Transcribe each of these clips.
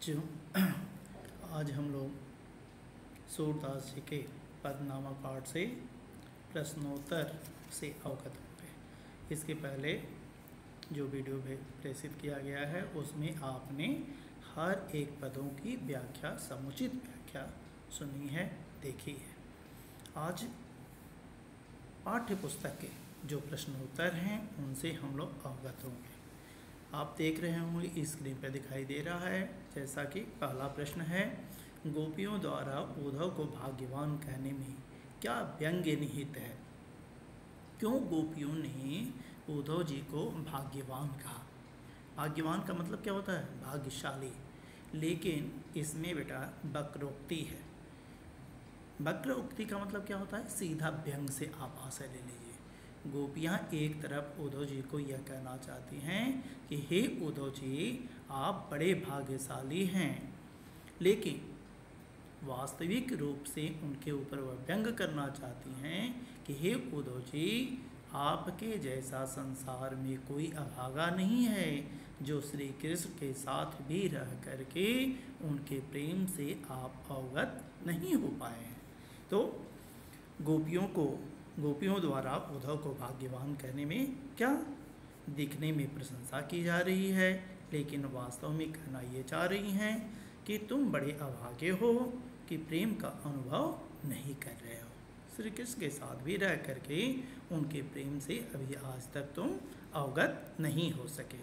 जो आज हम लोग सूरदास जी के पदनामा पाठ से प्रश्नोत्तर से अवगत होंगे। इसके पहले जो वीडियो में प्रेषित किया गया है उसमें आपने हर एक पदों की व्याख्या, समुचित व्याख्या सुनी है, देखी है। आज पाठ्य पुस्तक के जो प्रश्नोत्तर हैं उनसे हम लोग अवगत होंगे। आप देख रहे होंगे स्क्रीन पर दिखाई दे रहा है। जैसा कि पहला प्रश्न है, गोपियों द्वारा उद्धव को भाग्यवान कहने में क्या व्यंग्य निहित है? क्यों गोपियों ने उद्धव जी को भाग्यवान कहा? भाग्यवान का मतलब क्या होता है? भाग्यशाली। लेकिन इसमें बेटा वक्रोक्ति है। वक्रोक्ति का मतलब क्या होता है? सीधा व्यंग से आप आशय ले लीजिए। गोपियाँ एक तरफ उद्धव जी को यह कहना चाहती हैं कि हे उद्धव जी, आप बड़े भाग्यशाली हैं, लेकिन वास्तविक रूप से उनके ऊपर वह व्यंग करना चाहती हैं कि हे उद्धव जी, आपके जैसा संसार में कोई अभागा नहीं है जो श्री कृष्ण के साथ भी रह करके उनके प्रेम से आप अवगत नहीं हो पाए हैं। तो गोपियों द्वारा उद्धव को भाग्यवान कहने में क्या दिखने में प्रशंसा की जा रही है, लेकिन वास्तव में कहना ये चाह रही हैं कि तुम बड़े अभागे हो कि प्रेम का अनुभव नहीं कर रहे हो। श्री कृष्ण के साथ भी रह करके उनके प्रेम से अभी आज तक तुम अवगत नहीं हो सके,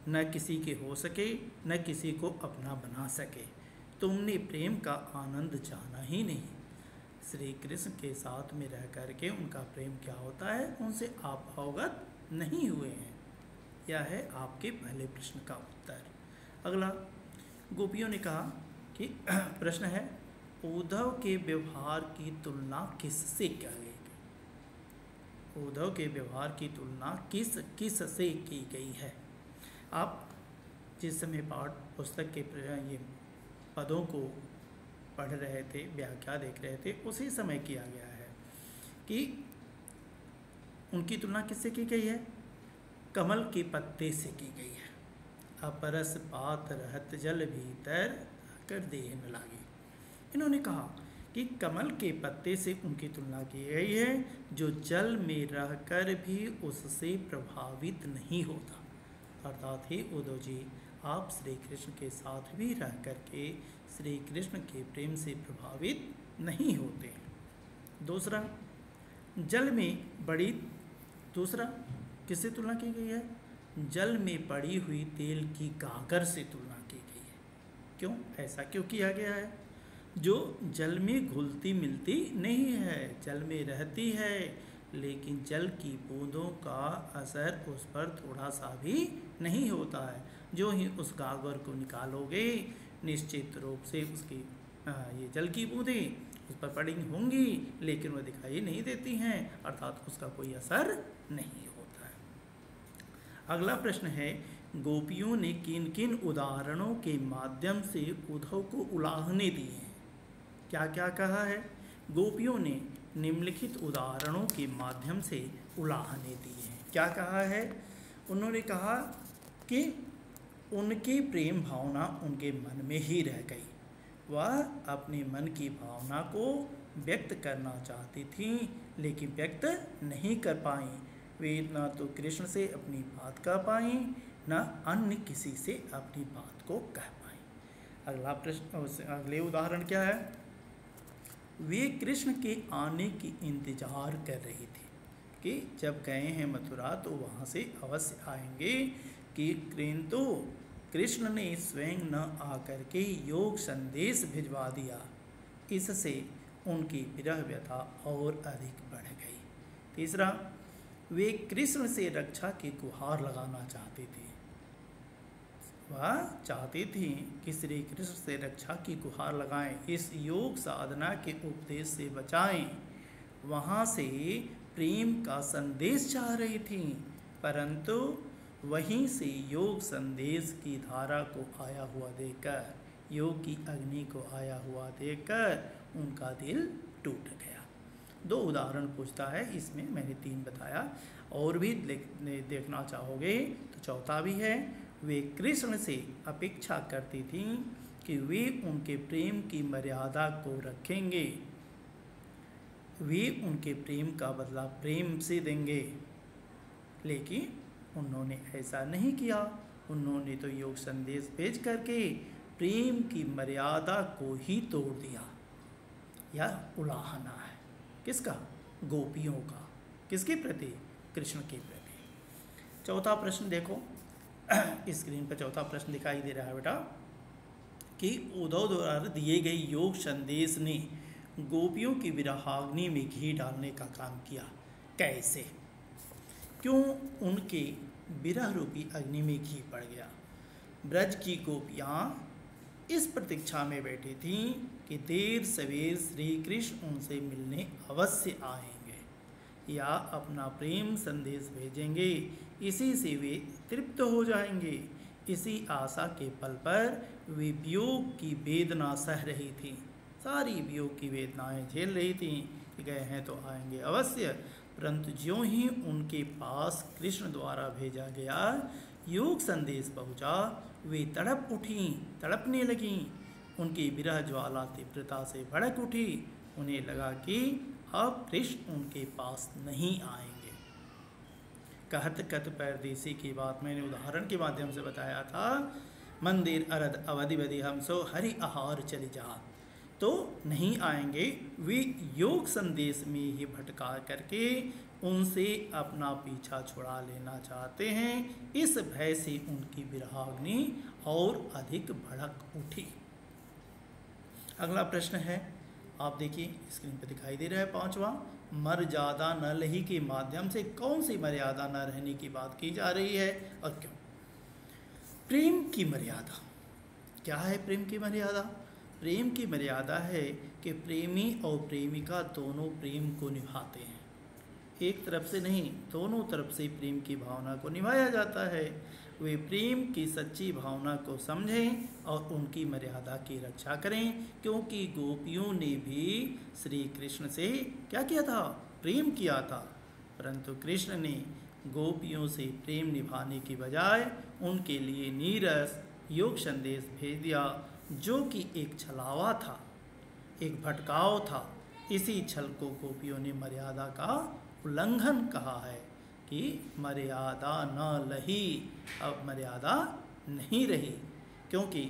न किसी के हो सके, न किसी को अपना बना सके। तुमने प्रेम का आनंद जाना ही नहीं। श्री कृष्ण के साथ में रह करके उनका प्रेम क्या होता है, उनसे आप अवगत नहीं हुए हैं। यह है आपके पहले प्रश्न का उत्तर। अगला, गोपियों ने कहा कि प्रश्न है, उद्धव के व्यवहार की तुलना किससे की गई? उद्धव के व्यवहार की तुलना किस से की गई है? आप जिस समय पाठ पुस्तक के ये पदों को पढ़ रहे थे, व्याख्या देख रहे थे, उसी समय किया गया है कि उनकी तुलना किससे की गई है? कमल के पत्ते से की गई है। अपरस पात रहत जल भीतर कर देह न लागे। इन्होंने कहा कि कमल के पत्ते से उनकी तुलना की गई है जो जल में रहकर भी उससे प्रभावित नहीं होता। अर्थात ही उद्धव जी, आप श्री कृष्ण के साथ भी रह करके श्री कृष्ण के प्रेम से प्रभावित नहीं होते। दूसरा, जल में बड़ी दूसरा किससे तुलना की गई है? जल में पड़ी हुई तेल की गागर से तुलना की गई है। क्यों? ऐसा क्यों किया गया है? जो जल में घुलती मिलती नहीं है, जल में रहती है, लेकिन जल की बूंदों का असर उस पर थोड़ा सा भी नहीं होता है। जो ही उस गागर को निकालोगे, निश्चित रूप से उसकी ये जल की बूंदें उस पर पड़ी होंगी, लेकिन वह दिखाई नहीं देती हैं, अर्थात उसका कोई असर नहीं होता है। अगला प्रश्न है, गोपियों ने किन किन उदाहरणों के माध्यम से उद्धव को उलाहने दी हैं? क्या क्या कहा है? गोपियों ने निम्नलिखित उदाहरणों के माध्यम से उलाहने दी हैं। क्या कहा है? उन्होंने कहा कि उनकी प्रेम भावना उनके मन में ही रह गई। वह अपने मन की भावना को व्यक्त करना चाहती थीं, लेकिन व्यक्त नहीं कर पाई। वे न तो कृष्ण से अपनी बात कह पाई, न अन्य किसी से अपनी बात को कह पाई। अगला प्रश्न, अगले उदाहरण क्या है? वे कृष्ण के आने की इंतजार कर रही थी कि जब गए हैं मथुरा तो वहाँ से अवश्य आएंगे, कि किंतु कृष्ण ने स्वयं न आकर के योग संदेश भिजवा दिया। इससे उनकी विरह व्यथा और अधिक बढ़ गई। तीसरा, वे कृष्ण से रक्षा की गुहार लगाना चाहती थी। वह चाहती थी कि श्री कृष्ण से रक्षा की गुहार लगाएं, इस योग साधना के उपदेश से बचाएं। वहाँ से प्रेम का संदेश चाह रही थी, परंतु वहीं से योग संदेश की धारा को आया हुआ देखकर, योग की अग्नि को आया हुआ देखकर उनका दिल टूट गया। 2 उदाहरण पूछता है, इसमें मैंने 3 बताया, और भी देखना चाहोगे तो चौथा भी है। वे कृष्ण से अपेक्षा करती थीं कि वे उनके प्रेम की मर्यादा को रखेंगे, वे उनके प्रेम का बदला प्रेम से देंगे। लेकिन उन्होंने ऐसा नहीं किया। उन्होंने तो योग संदेश भेज करके प्रेम की मर्यादा को ही तोड़ दिया। यह उलाहना है किसका? गोपियों का। किसके प्रति? कृष्ण के प्रति। चौथा प्रश्न देखो, स्क्रीन पर चौथा प्रश्न दिखाई दे रहा है बेटा कि उद्धव द्वारा दिए गए योग संदेश ने गोपियों की विरहाग्नि में घी डालने का काम किया। कैसे? क्यों उनके विरह रूपी अग्नि में घी पड़ गया? ब्रज की गोपियाँ इस प्रतीक्षा में बैठी थीं कि देर सवेर श्री कृष्ण उनसे मिलने अवश्य आएंगे या अपना प्रेम संदेश भेजेंगे, इसी से वे तृप्त हो जाएंगे। इसी आशा के पल पर वे वियोग की वेदना सह रही थीं, सारी वियोग की वेदनाएं झेल रही थीं कि गए हैं तो आएंगे अवश्य। परंतु ज्यों ही उनके पास कृष्ण द्वारा भेजा गया योग संदेश पहुंचा, वे तड़प उठीं, तड़पने लगीं। उनकी विरह ज्वाला तीव्रता से भड़क उठी। उन्हें लगा कि अब कृष्ण उनके पास नहीं आएंगे। कहत कत परदेसी की बात मैंने उदाहरण के माध्यम से बताया था। मंदिर अरद अवधि बधि हम सो हरि आहार चली जा, तो नहीं आएंगे। वे योग संदेश में ही भटका करके उनसे अपना पीछा छुड़ा लेना चाहते हैं। इस भय से उनकी विरहाग्नि और अधिक भड़क उठी। अगला प्रश्न है, आप देखिए स्क्रीन पर दिखाई दे रहा है पांचवा। मर्यादा न लही के माध्यम से कौन सी मर्यादा न रहने की बात की जा रही है और क्यों? प्रेम की मर्यादा क्या है? प्रेम की मर्यादा, प्रेम की मर्यादा है कि प्रेमी और प्रेमिका दोनों प्रेम को निभाते हैं। एक तरफ से नहीं, दोनों तरफ से प्रेम की भावना को निभाया जाता है। वे प्रेम की सच्ची भावना को समझें और उनकी मर्यादा की रक्षा करें, क्योंकि गोपियों ने भी श्री कृष्ण से क्या किया था? प्रेम किया था। परंतु कृष्ण ने गोपियों से प्रेम निभाने की बजाय उनके लिए नीरस योग संदेश भेज दिया, जो कि एक छलावा था, एक भटकाव था। इसी छल को गोपियों ने मर्यादा का उल्लंघन कहा है कि मर्यादा न लही, अब मर्यादा नहीं रही। क्योंकि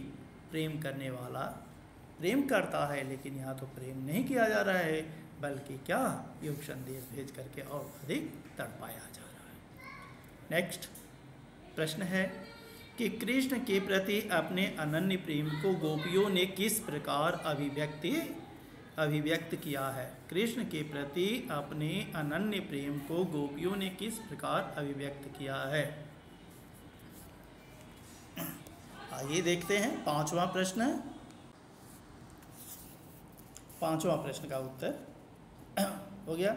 प्रेम करने वाला प्रेम करता है, लेकिन यहाँ तो प्रेम नहीं किया जा रहा है, बल्कि क्या योग संदेश भेज करके और अधिक तड़पाया जा रहा है। नेक्स्ट प्रश्न है कि कृष्ण के प्रति अपने अनन्य प्रेम को गोपियों ने किस प्रकार अभिव्यक्त किया है? कृष्ण के प्रति अपने अनन्य प्रेम को गोपियों ने किस प्रकार अभिव्यक्त किया है? आइए देखते हैं। पांचवा प्रश्न का उत्तर हो गया।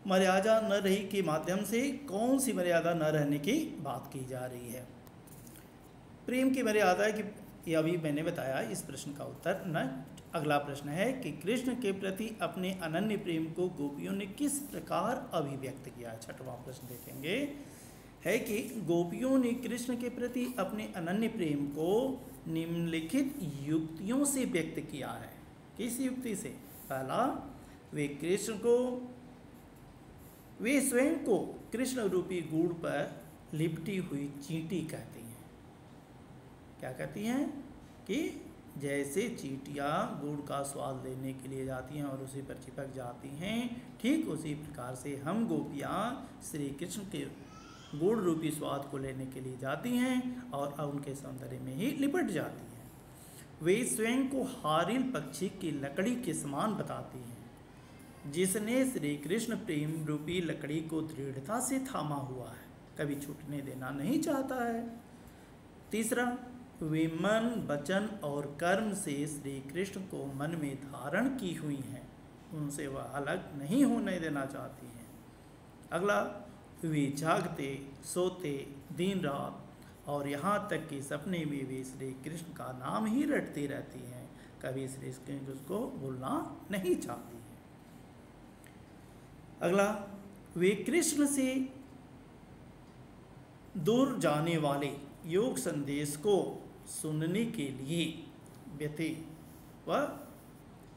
मर्यादा न रही के माध्यम से कौन सी मर्यादा न रहने की बात की जा रही है? प्रेम की मर्यादा की, ये अभी मैंने बताया इस प्रश्न का उत्तर न। अगला प्रश्न है कि कृष्ण के प्रति अपने अनन्य प्रेम को गोपियों ने किस प्रकार अभिव्यक्त किया? छठवां प्रश्न देखेंगे है कि गोपियों ने कृष्ण के प्रति अपने अनन्य प्रेम को निम्नलिखित युक्तियों से व्यक्त किया है। किस युक्ति से? पहला, वे स्वयं को कृष्ण रूपी गुड़ पर लिपटी हुई चींटी कहती हैं। क्या कहती हैं? कि जैसे चींटियाँ गुड़ का स्वाद लेने के लिए जाती हैं और उसी पर चिपक जाती हैं, ठीक उसी प्रकार से हम गोपियाँ श्री कृष्ण के गुड़ रूपी स्वाद को लेने के लिए जाती हैं और उनके सौंदर्य में ही लिपट जाती हैं। वे स्वयं को हारिल पक्षी की लकड़ी के समान बताती हैं, जिसने श्री कृष्ण प्रेम रूपी लकड़ी को दृढ़ता से थामा हुआ है, कभी छूटने देना नहीं चाहता है। तीसरा, वे मन, वचन और कर्म से श्री कृष्ण को मन में धारण की हुई हैं, उनसे वह अलग नहीं होने देना चाहती हैं। अगला, वे जागते, सोते, दिन रात और यहाँ तक कि सपने में वे श्री कृष्ण का नाम ही रटती रहती हैं, कभी श्री कृष्ण को भूलना नहीं चाहती हैं। अगला, वे कृष्ण से दूर जाने वाले योग संदेश को सुनने के लिए व्यति व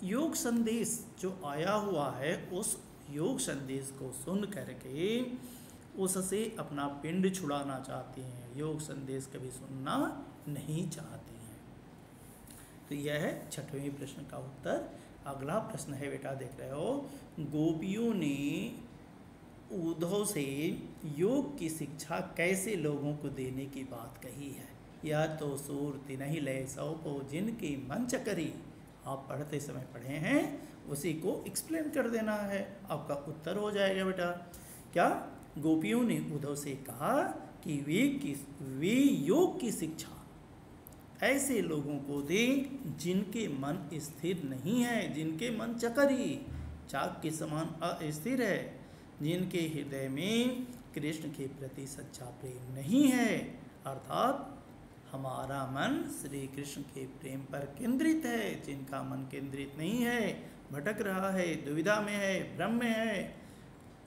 योग संदेश जो आया हुआ है उस योग संदेश को सुन करके उससे अपना पिंड छुड़ाना चाहती हैं, योग संदेश कभी सुनना नहीं चाहती हैं। तो यह है 6वें प्रश्न का उत्तर। अगला प्रश्न है बेटा, देख रहे हो, गोपियों ने उद्धव से योग की शिक्षा कैसे लोगों को देने की बात कही है। या तो सूरति नहीं ले सौ को जिनकी मन चकरी, आप पढ़ते समय पढ़े हैं उसी को एक्सप्लेन कर देना है, आपका उत्तर हो जाएगा बेटा। क्या गोपियों ने उद्धव से कहा कि वे योग की शिक्षा ऐसे लोगों को दें जिनके मन स्थिर नहीं है, जिनके मन चकरी चाक के समान अस्थिर है, जिनके हृदय में कृष्ण के प्रति सच्चा प्रेम नहीं है, अर्थात हमारा मन श्री कृष्ण के प्रेम पर केंद्रित है। जिनका मन केंद्रित नहीं है, भटक रहा है, दुविधा में है, भ्रम में है,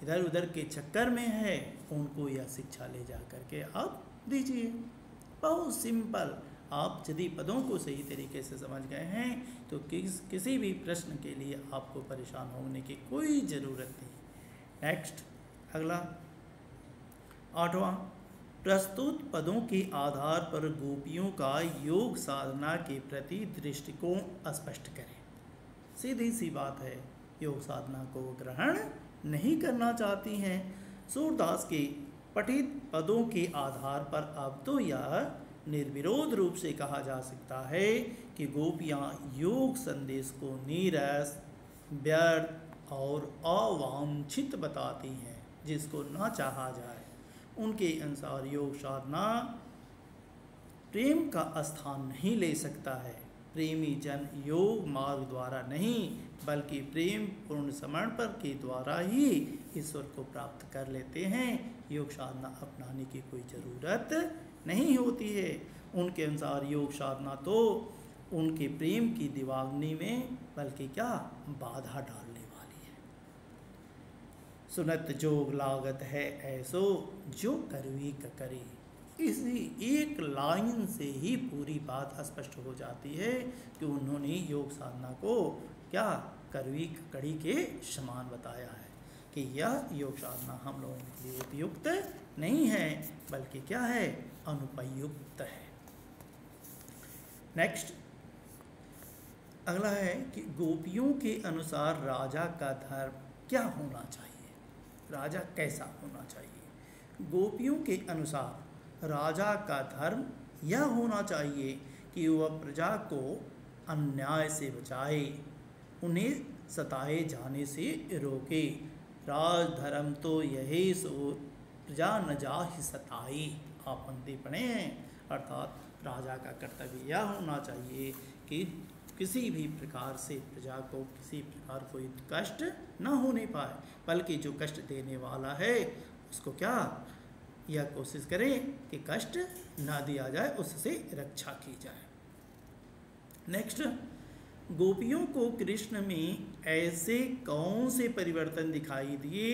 इधर उधर के चक्कर में है, उनको यह शिक्षा ले जा करके आप दीजिए। बहुत सिंपल। आप यदि पदों को सही तरीके से समझ गए हैं तो किसी भी प्रश्न के लिए आपको परेशान होने की कोई ज़रूरत नहीं। नेक्स्ट, अगला 8वां, प्रस्तुत पदों के आधार पर गोपियों का योग साधना के प्रति दृष्टिकोण स्पष्ट करें। सीधी सी बात है, योग साधना को ग्रहण नहीं करना चाहती हैं। सूरदास के पठित पदों के आधार पर अब तो यह निर्विरोध रूप से कहा जा सकता है कि गोपियाँ योग संदेश को नीरस, व्यर्थ और अवांछित बताती हैं, जिसको ना चाहा जाए। उनके अनुसार योग साधना प्रेम का स्थान नहीं ले सकता है। प्रेमी जन योग मार्ग द्वारा नहीं बल्कि प्रेम पूर्ण समर्पण के द्वारा ही ईश्वर को प्राप्त कर लेते हैं। योग साधना अपनाने की कोई ज़रूरत नहीं होती है। उनके अनुसार योग साधना तो उनके प्रेम की दिवाग्नि में बल्कि क्या बाधा डालने वाली है। सुनत जोग लागत है ऐसो जो करवी क करे। इसी एक लाइन से ही पूरी बात स्पष्ट हो जाती है कि उन्होंने योग साधना को क्या करवी कड़ी के समान बताया है कि यह योग साधना हम लोगों के लिए उपयुक्त नहीं है बल्कि क्या है, अनुपयुक्त है। नेक्स्ट, अगला है कि गोपियों के अनुसार राजा का धर्म क्या होना चाहिए, राजा कैसा होना चाहिए। गोपियों के अनुसार राजा का धर्म यह होना चाहिए कि वह प्रजा को अन्याय से बचाए, उन्हें सताए जाने से रोके। राज धर्म तो यही सो प्रजा न जाहि सताई, आप पंक्ति पढ़े हैं। अर्थात राजा का कर्तव्य यह होना चाहिए कि किसी भी प्रकार से प्रजा को किसी प्रकार कोई कष्ट न होने पाए, बल्कि जो कष्ट देने वाला है उसको क्या यह कोशिश करें कि कष्ट ना दिया जाए, उससे रक्षा की जाए। नेक्स्ट, गोपियों को कृष्ण में ऐसे कौन से परिवर्तन दिखाई दिए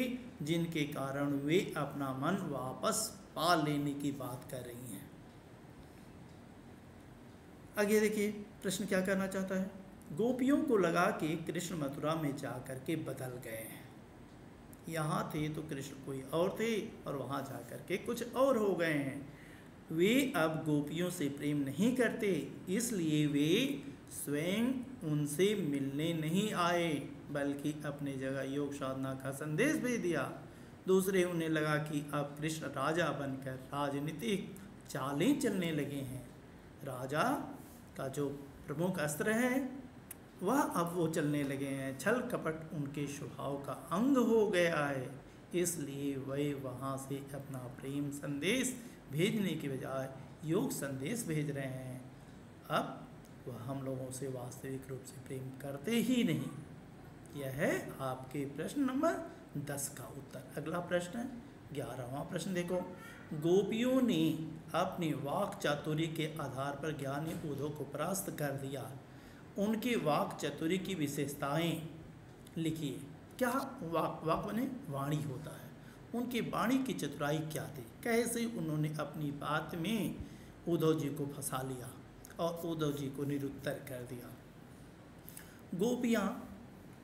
जिनके कारण वे अपना मन वापस पा लेने की बात कर रही हैं। आगे देखिए प्रश्न क्या करना चाहता है। गोपियों को लगा कि कृष्ण मथुरा में जाकर के बदल गए हैं। यहाँ थे तो कृष्ण कोई और थे और वहाँ जाकर के कुछ और हो गए हैं। वे अब गोपियों से प्रेम नहीं करते, इसलिए वे स्वयं उनसे मिलने नहीं आए बल्कि अपने जगह योग साधना का संदेश भेज दिया। दूसरे उन्हें लगा कि अब कृष्ण राजा बनकर राजनीतिक चालें चलने लगे हैं। राजा का जो प्रमुख अस्त्र है वह अब वो चलने लगे हैं। छल कपट उनके स्वभाव का अंग हो गया है, इसलिए वे वहाँ से अपना प्रेम संदेश भेजने के बजाय योग संदेश भेज रहे हैं। अब वह हम लोगों से वास्तविक रूप से प्रेम करते ही नहीं। यह है आपके प्रश्न नंबर 10 का उत्तर। अगला प्रश्न है 11वां प्रश्न देखो। गोपियों ने अपनी वाक चातुर्य के आधार पर ज्ञानी उद्धव को परास्त कर दिया। उनके वाक चातुर्य की विशेषताएं लिखिए। क्या वाक बने वाणी होता है, उनकी वाणी की चतुराई क्या थी, कैसे उन्होंने अपनी बात में उद्धव जी को फंसा लिया, और उद्धव जी को निरुत्तर कर दिया। गोपियाँ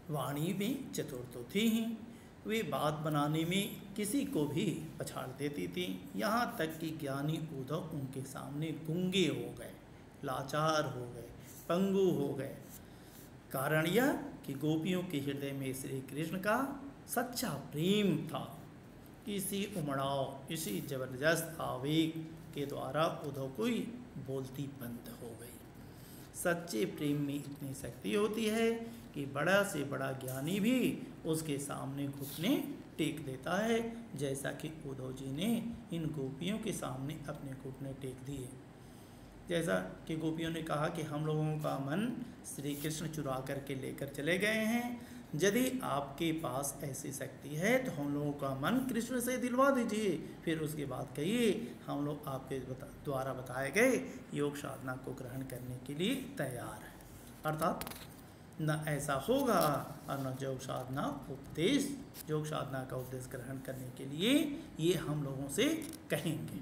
वाणी में चतुर तो थी ही, वे बात बनाने में किसी को भी पछाड़ देती थी। यहाँ तक कि ज्ञानी उद्धव उनके सामने गूंगे हो गए, लाचार हो गए, पंगु हो गए। कारण यह कि गोपियों के हृदय में श्री कृष्ण का सच्चा प्रेम था। किसी उमड़ाव, किसी जबरदस्त आवेग के द्वारा उद्धव कोई बोलती बंद हो गई। सच्चे प्रेम में इतनी शक्ति होती है कि बड़ा से बड़ा ज्ञानी भी उसके सामने घुटने टेक देता है, जैसा कि उद्धव जी ने इन गोपियों के सामने अपने घुटने टेक दिए। जैसा कि गोपियों ने कहा कि हम लोगों का मन श्री कृष्ण चुरा करके लेकर चले गए हैं, यदि आपके पास ऐसी शक्ति है तो हम लोगों का मन कृष्ण से दिलवा दीजिए, फिर उसके बाद कहिए हम लोग आपके द्वारा बताए गए योग साधना को ग्रहण करने के लिए तैयार हैं। अर्थात न ऐसा होगा और न योग साधना का उपदेश ग्रहण करने के लिए ये हम लोगों से कहेंगे।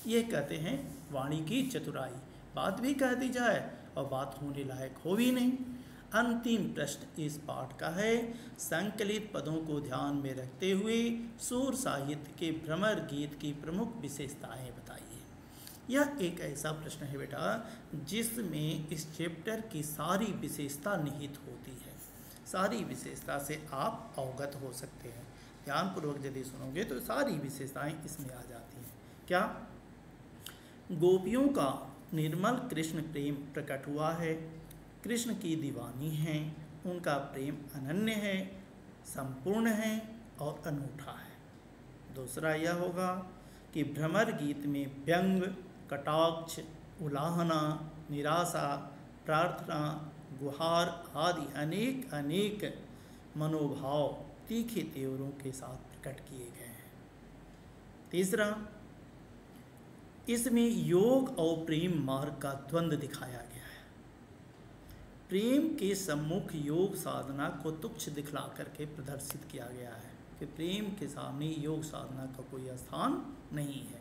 ये कहते हैं वाणी की चतुराई, बात भी कह दी जाए और बात होने लायक हो भी नहीं। अंतिम प्रश्न इस पाठ का है, संकलित पदों को ध्यान में रखते हुए सूर साहित्य के भ्रमर गीत की प्रमुख विशेषताएं बताइए। यह एक ऐसा प्रश्न है बेटा जिसमें इस चैप्टर की सारी विशेषता निहित होती है। सारी विशेषता से आप अवगत हो सकते हैं। ध्यानपूर्वक यदि सुनोगे तो सारी विशेषताएं इसमें आ जाती हैं। क्या? गोपियों का निर्मल कृष्ण प्रेम प्रकट हुआ है, कृष्ण की दीवानी हैं, उनका प्रेम अनन्य है, संपूर्ण है और अनूठा है। दूसरा यह होगा कि भ्रमर गीत में व्यंग, कटाक्ष, उलाहना, निराशा, प्रार्थना, गुहार आदि अनेक अनेक मनोभाव तीखे तेवरों के साथ प्रकट किए गए हैं। तीसरा, इसमें योग और प्रेम मार्ग का द्वंद्व दिखाया गया है। प्रेम के सम्मुख योग साधना को तुच्छ दिखला करके प्रदर्शित किया गया है कि प्रेम के सामने योग साधना का कोई स्थान नहीं है।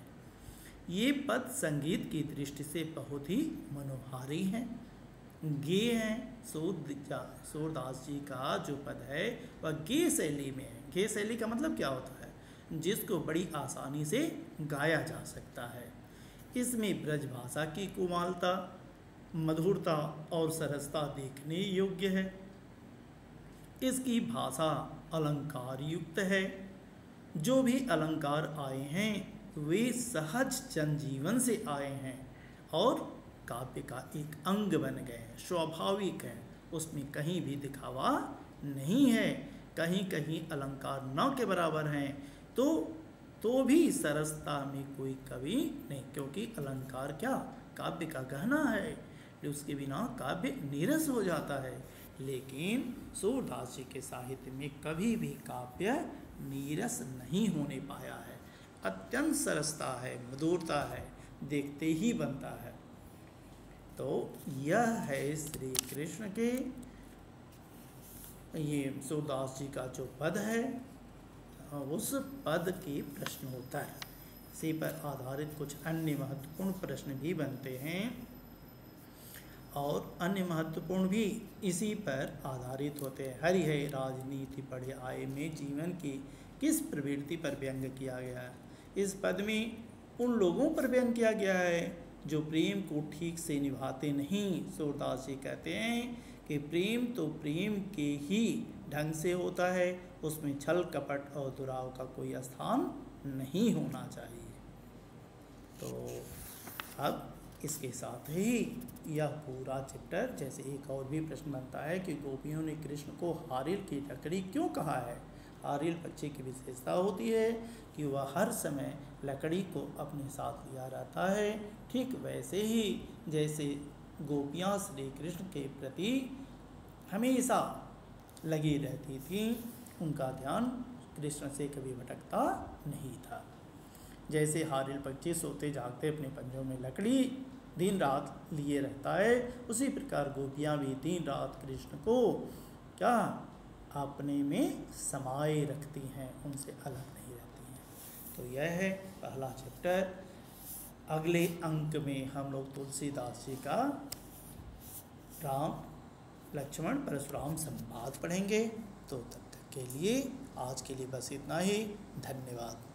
ये पद संगीत की दृष्टि से बहुत ही मनोहारी हैं, गेय हैं। सूरदास जी का जो पद है वह गेय शैली में है। गेय शैली का मतलब क्या होता है? जिसको बड़ी आसानी से गाया जा सकता है। इसमें ब्रज भाषा की कोमलता, मधुरता और सरसता देखने योग्य है। इसकी भाषा अलंकार युक्त है। जो भी अलंकार आए हैं वे सहज जनजीवन से आए हैं और काव्य का एक अंग बन गए हैं, स्वाभाविक हैं। उसमें कहीं भी दिखावा नहीं है। कहीं कहीं अलंकार न के बराबर हैं तो भी सरसता में कोई कमी नहीं, क्योंकि अलंकार क्या? काव्य का गहना है, उसके बिना काव्य नीरस हो जाता है। लेकिन सूरदास जी के साहित्य में कभी भी काव्य नीरस नहीं होने पाया है। अत्यंत सरसता है, मधुरता है, देखते ही बनता है। तो यह है श्री कृष्ण के ये सूरदास जी का जो पद है, उस पद के प्रश्नोत्तर। इसी पर आधारित कुछ अन्य महत्वपूर्ण प्रश्न भी बनते हैं और अन्य महत्वपूर्ण भी इसी पर आधारित होते हैं। हरि है राजनीति पढ़े आए में जीवन की किस प्रवृत्ति पर व्यंग किया गया है? इस पद में उन लोगों पर व्यंग किया गया है जो प्रेम को ठीक से निभाते नहीं। सूरदास जी कहते हैं कि प्रेम तो प्रेम के ही ढंग से होता है, उसमें छल कपट और दुराव का कोई स्थान नहीं होना चाहिए। तो अब इसके साथ ही यह पूरा चैप्टर, जैसे एक और भी प्रश्न बनता है कि गोपियों ने कृष्ण को हारिल की लकड़ी क्यों कहा है? हारिल पक्षी की विशेषता होती है कि वह हर समय लकड़ी को अपने साथ लिया रहता है। ठीक वैसे ही जैसे गोपियाँ श्री कृष्ण के प्रति हमेशा लगी रहती थीं, उनका ध्यान कृष्ण से कभी भटकता नहीं था। जैसे हारिल पक्षी सोते जागते अपने पंजों में लकड़ी दिन रात लिए रहता है, उसी प्रकार गोपियाँ भी दिन रात कृष्ण को क्या अपने में समाये रखती हैं, उनसे अलग नहीं रहती हैं। तो यह है पहला चैप्टर अगले अंक में हम लोग तुलसीदास जी का राम लक्ष्मण परशुराम संवाद पढ़ेंगे। तो तब तक के लिए आज के लिए बस इतना ही। धन्यवाद।